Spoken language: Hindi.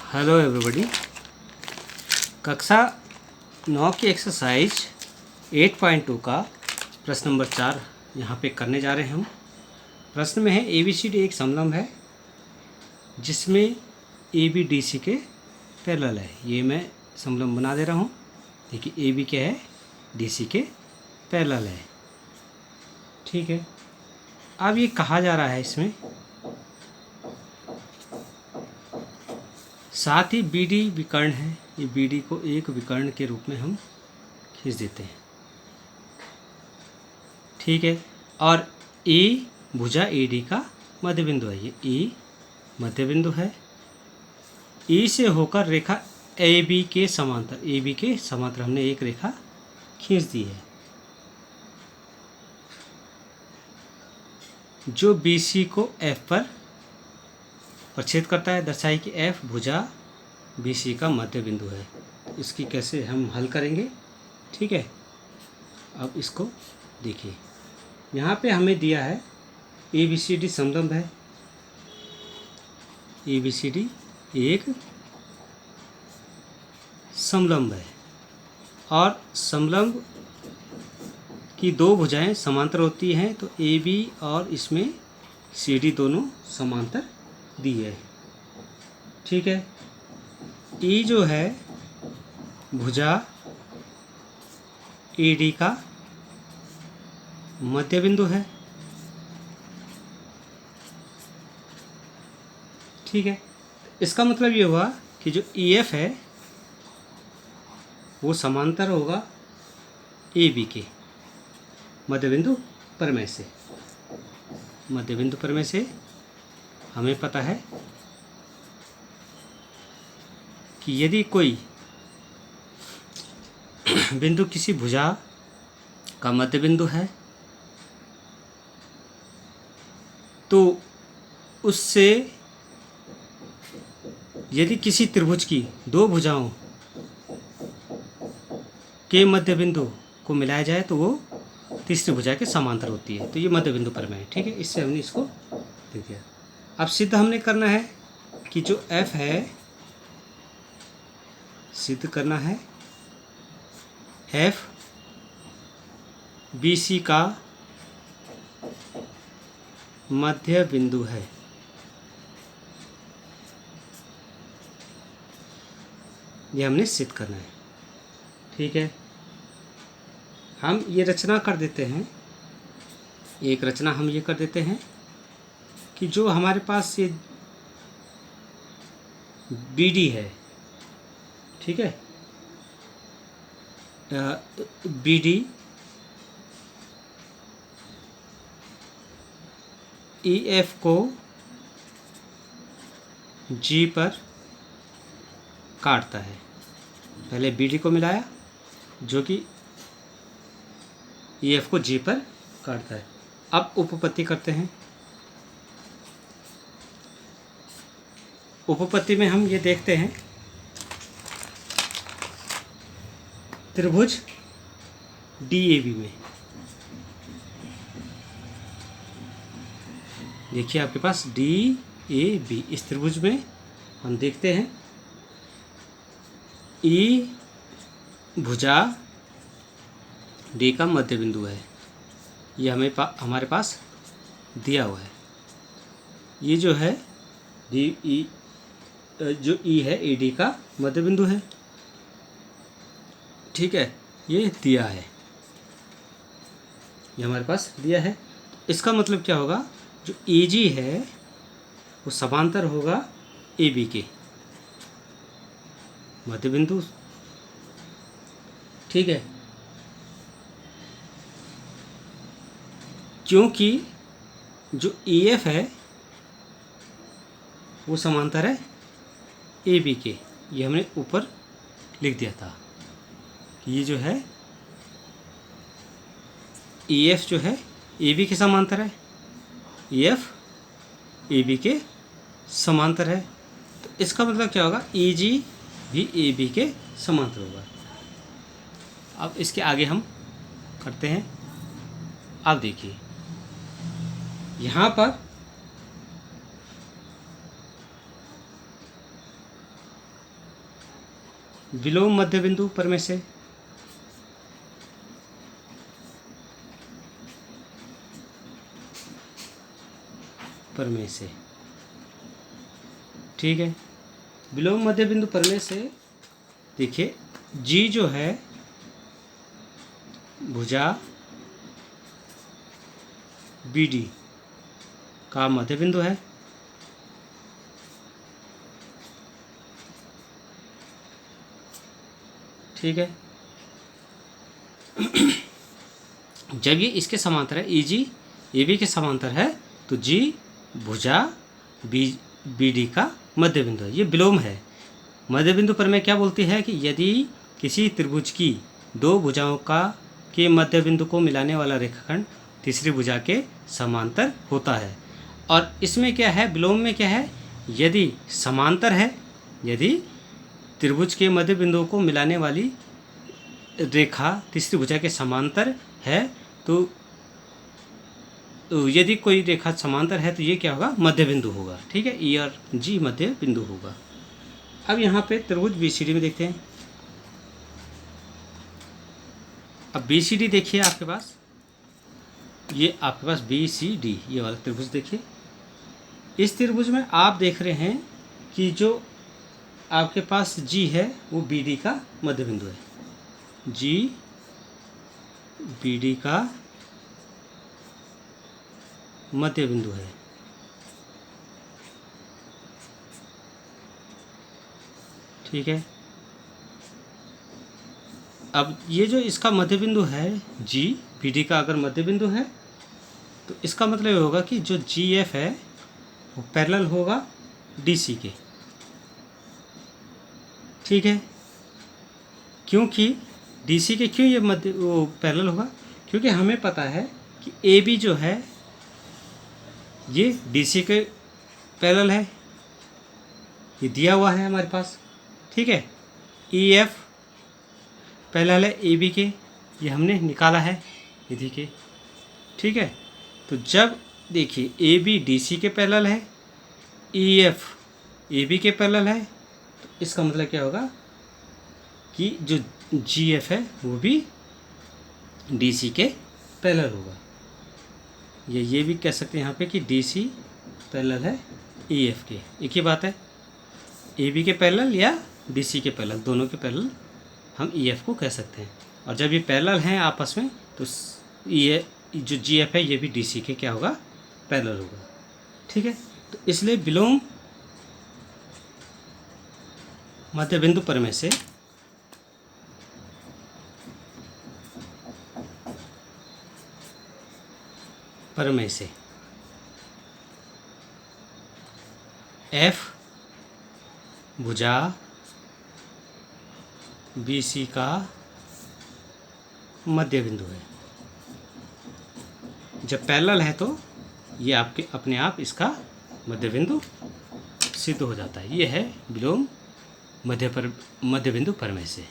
Hello everybody. कक्षा 9 की एक्सरसाइज 8.2 का प्रश्न नंबर 4 यहाँ पे करने जा रहे हैं हम। प्रश्न में है ABCD एक समलंब है जिसमें AB DC के पैरेलल है। ये मैं समलंब बना दे रहा हूँ। देखिए AB क्या है, DC के पैरेलल है। ठीक है, अब ये कहा जा रहा है इसमें साथ ही BD विकर्ण है। ये BD को एक विकर्ण के रूप में हम खींच देते हैं। ठीक है, और E भुजा AD का मध्य बिंदु है। ये E मध्य बिंदु है। E से होकर रेखा AB के समांतर हमने एक रेखा खींच दी है जो BC को F पर प्रक्षेद करता है। दर्शाई कि F भुजा BC का मध्य बिंदु है। तो इसकी कैसे हम हल करेंगे। ठीक है, अब इसको देखिए, यहाँ पे हमें दिया है ABCD समलंब है। ABCD एक समलंब है और समलंब की दो भुजाएं समांतर होती हैं, तो AB और इसमें CD दोनों समांतर दी है। ठीक है, E जो है भुजा AD का मध्य बिंदु है। ठीक है, इसका मतलब ये हुआ कि जो EF है वो समांतर होगा AB के मध्य बिंदु प्रमेय से। मध्य बिंदु प्रमेय से हमें पता है कि यदि कोई बिंदु किसी भुजा का मध्य बिंदु है तो उससे यदि किसी त्रिभुज की दो भुजाओं के मध्य बिंदु को मिलाया जाए तो वो तीसरी भुजा के समांतर होती है। तो ये मध्य बिंदु प्रमेय है। ठीक है, इससे हमने इसको देख दिया। अब सिद्ध हमने करना है कि जो F है, सिद्ध करना है F BC का मध्य बिंदु है। ये हमने सिद्ध करना है। ठीक है, हम ये रचना कर देते हैं। एक रचना हम ये कर देते हैं कि जो हमारे पास ये BD है, ठीक है, BD EF को G पर काटता है। पहले BD को मिलाया जो कि EF को G पर काटता है। अब उपपत्ति करते हैं। उपपत्ति में हम ये देखते हैं त्रिभुज DAB में, देखिए आपके पास DAB, इस त्रिभुज में हम देखते हैं E भुजा D का मध्य बिंदु है। ये हमारे पास दिया हुआ है। ये जो है जो E है AD का मध्य बिंदु है। ठीक है, ये दिया है, ये हमारे पास दिया है। इसका मतलब क्या होगा, जो AG है वो समांतर होगा AB के मध्य बिंदु। ठीक है, क्योंकि जो EF है वो समांतर है AB के। ये हमने ऊपर लिख दिया था कि ये जो है EF जो है AB के समांतर है, EF AB के समांतर है। तो इसका मतलब क्या होगा, EG भी AB के समांतर होगा। अब इसके आगे हम करते हैं। अब देखिए यहाँ पर विलोम मध्य बिंदु प्रमेय से। ठीक है, विलोम मध्य बिंदु प्रमेय से देखिए जी जो है भुजा BD का मध्य बिंदु है। ठीक है, जब ये इसके समांतर है, EG AB के समांतर है, तो G भुजा BD का मध्य बिंदु है। ये विलोम है। मध्य बिंदु प्रमेय क्या बोलती है कि यदि किसी त्रिभुज की दो भुजाओं के मध्य बिंदु को मिलाने वाला रेखाखंड तीसरी भुजा के समांतर होता है। और इसमें क्या है, विलोम में क्या है, यदि समांतर है, यदि त्रिभुज के मध्य बिंदुओं को मिलाने वाली रेखा तीसरी भुजा के समांतर है, तो यदि कोई रेखा समांतर है तो ये क्या होगा, मध्य बिंदु होगा। ठीक है, E और G मध्य बिंदु होगा। अब यहाँ पे त्रिभुज BCD में देखते हैं। अब BCD देखिए, आपके पास ये आपके पास BCD ये वाला त्रिभुज देखिए। इस त्रिभुज में आप देख रहे हैं कि जो आपके पास G है वो BD का मध्य बिंदु है। G BD का मध्य बिंदु है। ठीक है, अब ये जो इसका मध्य बिंदु है G BD का अगर मध्य बिंदु है तो इसका मतलब ये होगा कि जो GF है वो पैरेलल होगा DC के। ठीक है, क्योंकि DC के क्यों ये मध्य वो पैरेलल होगा, क्योंकि हमें पता है कि AB जो है ये DC के पैरेलल है, ये दिया हुआ है हमारे पास। ठीक है, EF पैरेलल है AB के, ये हमने निकाला है ये देखिए। ठीक है, तो जब देखिए AB DC के पैरेलल है, EF AB के पैरेलल है, तो इसका मतलब क्या होगा कि जो GF है वो भी DC के पैरेलल होगा। ये भी कह सकते हैं यहाँ पे कि DC पैरेलल है EF के। एक ही बात है, AB के पैरेलल या DC के पैरेलल, दोनों के पैरेलल हम EF को कह सकते हैं। और जब ये पैरेलल हैं आपस में तो ये जो GF है ये भी DC के क्या होगा, पैरेलल होगा। ठीक है, तो इसलिए विलोम मध्य बिंदु प्रमेय से F भुजा BC का मध्य बिंदु है। जब पैरेलल है तो ये आपके अपने आप इसका मध्य बिंदु सिद्ध हो जाता है। ये है विलोम मध्य बिंदु प्रमेय से।